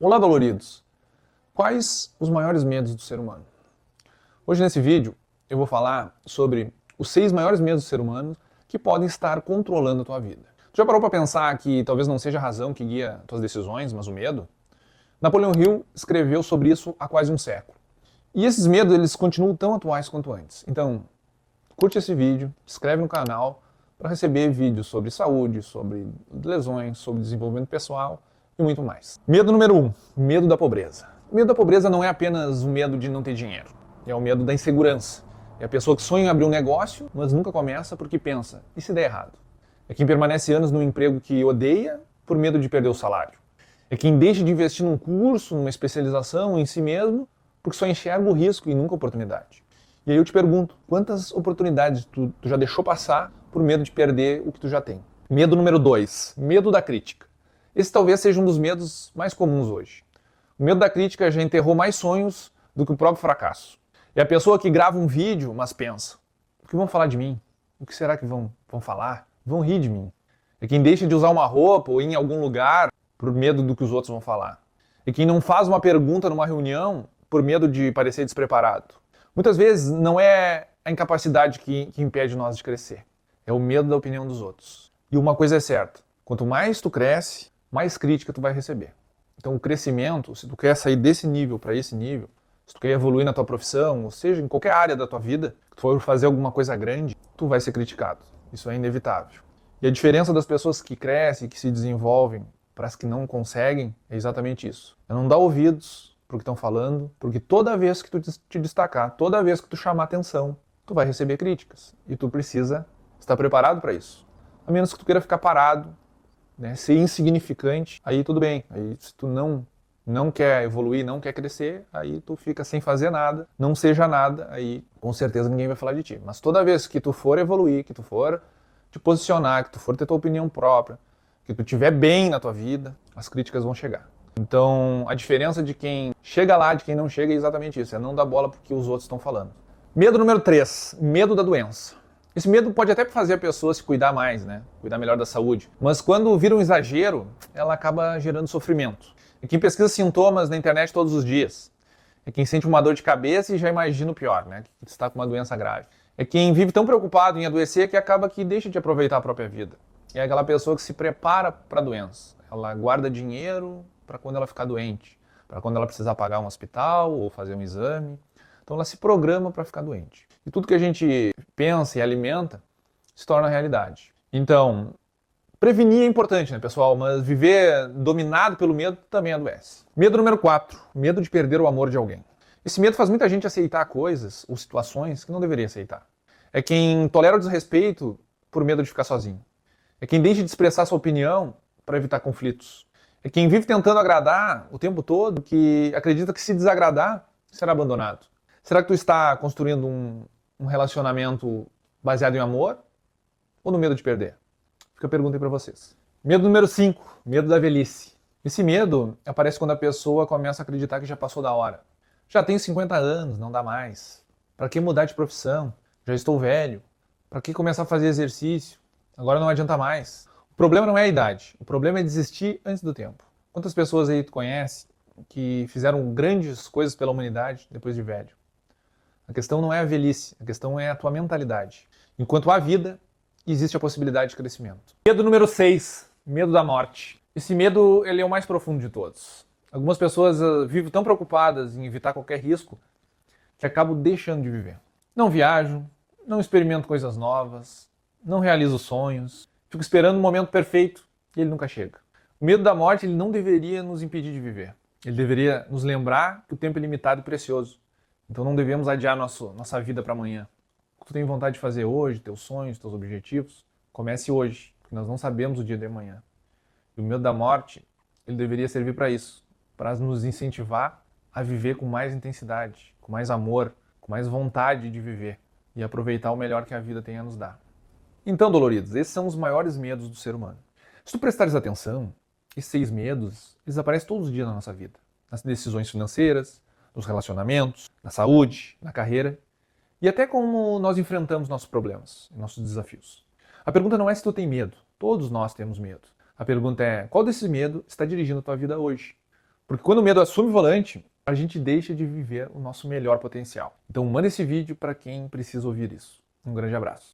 Olá, doloridos! Quais os maiores medos do ser humano? Hoje nesse vídeo eu vou falar sobre os 6 maiores medos do ser humano que podem estar controlando a tua vida. Tu já parou para pensar que talvez não seja a razão que guia tuas decisões, mas o medo? Napoleão Hill escreveu sobre isso há quase um século. E esses medos eles continuam tão atuais quanto antes. Então, curte esse vídeo, se inscreve no canal para receber vídeos sobre saúde, sobre lesões, sobre desenvolvimento pessoal e muito mais. Medo número 1, medo da pobreza. O medo da pobreza não é apenas o medo de não ter dinheiro, é o medo da insegurança. É a pessoa que sonha em abrir um negócio, mas nunca começa porque pensa, e se der errado? É quem permanece anos num emprego que odeia por medo de perder o salário. É quem deixa de investir num curso, numa especialização em si mesmo, porque só enxerga o risco e nunca a oportunidade. E aí eu te pergunto, quantas oportunidades tu já deixou passar por medo de perder o que tu já tem? Medo número 2, medo da crítica. Esse talvez seja um dos medos mais comuns hoje. O medo da crítica já enterrou mais sonhos do que o próprio fracasso. É a pessoa que grava um vídeo, mas pensa, o que vão falar de mim? O que será que vão falar? Vão rir de mim. É quem deixa de usar uma roupa ou ir em algum lugar por medo do que os outros vão falar. É quem não faz uma pergunta numa reunião por medo de parecer despreparado. Muitas vezes não é a incapacidade que impede nós de crescer. É o medo da opinião dos outros. E uma coisa é certa, quanto mais tu cresce, mais crítica tu vai receber. Então o crescimento, se tu quer sair desse nível para esse nível, se tu quer evoluir na tua profissão, ou seja, em qualquer área da tua vida, que tu for fazer alguma coisa grande, tu vai ser criticado. Isso é inevitável. E a diferença das pessoas que crescem, que se desenvolvem, para as que não conseguem, é exatamente isso. É não dar ouvidos para o que estão falando, porque toda vez que tu te destacar, toda vez que tu chamar atenção, tu vai receber críticas. E tu precisa estar preparado para isso. A menos que tu queira ficar parado, né, ser insignificante, aí tudo bem. Aí se tu não quer evoluir, não quer crescer, aí tu fica sem fazer nada, não seja nada, aí com certeza ninguém vai falar de ti. Mas toda vez que tu for evoluir, que tu for te posicionar, que tu for ter tua opinião própria, que tu estiver bem na tua vida, as críticas vão chegar. Então, a diferença de quem chega lá, de quem não chega, é exatamente isso, é não dar bola porque os outros estão falando. Medo número 3, medo da doença. Esse medo pode até fazer a pessoa se cuidar mais, né? Cuidar melhor da saúde. Mas quando vira um exagero, ela acaba gerando sofrimento. É quem pesquisa sintomas na internet todos os dias. É quem sente uma dor de cabeça e já imagina o pior, né? Que está com uma doença grave. É quem vive tão preocupado em adoecer que acaba que deixa de aproveitar a própria vida. É aquela pessoa que se prepara para a doença. Ela guarda dinheiro para quando ela ficar doente, para quando ela precisar pagar um hospital ou fazer um exame. Então ela se programa para ficar doente. E tudo que a gente pensa e alimenta se torna realidade. Então, prevenir é importante, né, pessoal? Mas viver dominado pelo medo também adoece. Medo número 4, medo de perder o amor de alguém. Esse medo faz muita gente aceitar coisas ou situações que não deveria aceitar. É quem tolera o desrespeito por medo de ficar sozinho. É quem deixa de expressar sua opinião para evitar conflitos. É quem vive tentando agradar o tempo todo, que acredita que se desagradar, será abandonado. Será que tu está construindo um relacionamento baseado em amor ou no medo de perder? Fica a pergunta aí para vocês. Medo número 5, medo da velhice. Esse medo aparece quando a pessoa começa a acreditar que já passou da hora. Já tenho 50 anos, não dá mais. Para que mudar de profissão? Já estou velho. Para que começar a fazer exercício? Agora não adianta mais. O problema não é a idade, o problema é desistir antes do tempo. Quantas pessoas aí tu conhece que fizeram grandes coisas pela humanidade depois de velho? A questão não é a velhice, a questão é a tua mentalidade. Enquanto há vida, existe a possibilidade de crescimento. Medo número 6, medo da morte. Esse medo ele é o mais profundo de todos. Algumas pessoas vivem tão preocupadas em evitar qualquer risco que acabam deixando de viver. Não viajam, não experimentam coisas novas, não realizam sonhos, ficam esperando o momento perfeito e ele nunca chega. O medo da morte ele não deveria nos impedir de viver. Ele deveria nos lembrar que o tempo é limitado e precioso. Então não devemos adiar nossa vida para amanhã. O que tu tem vontade de fazer hoje, teus sonhos, teus objetivos, comece hoje, porque nós não sabemos o dia de amanhã. E o medo da morte, ele deveria servir para isso, para nos incentivar a viver com mais intensidade, com mais amor, com mais vontade de viver e aproveitar o melhor que a vida tem a nos dar. Então, doloridos, esses são os maiores medos do ser humano. Se tu prestares atenção, esses 6 medos, eles aparecem todos os dias na nossa vida. Nas decisões financeiras, nos relacionamentos, na saúde, na carreira e até como nós enfrentamos nossos problemas, nossos desafios. A pergunta não é se tu tem medo, todos nós temos medo. A pergunta é, qual desse medo está dirigindo a tua vida hoje? Porque quando o medo assume o volante, a gente deixa de viver o nosso melhor potencial. Então manda esse vídeo para quem precisa ouvir isso. Um grande abraço.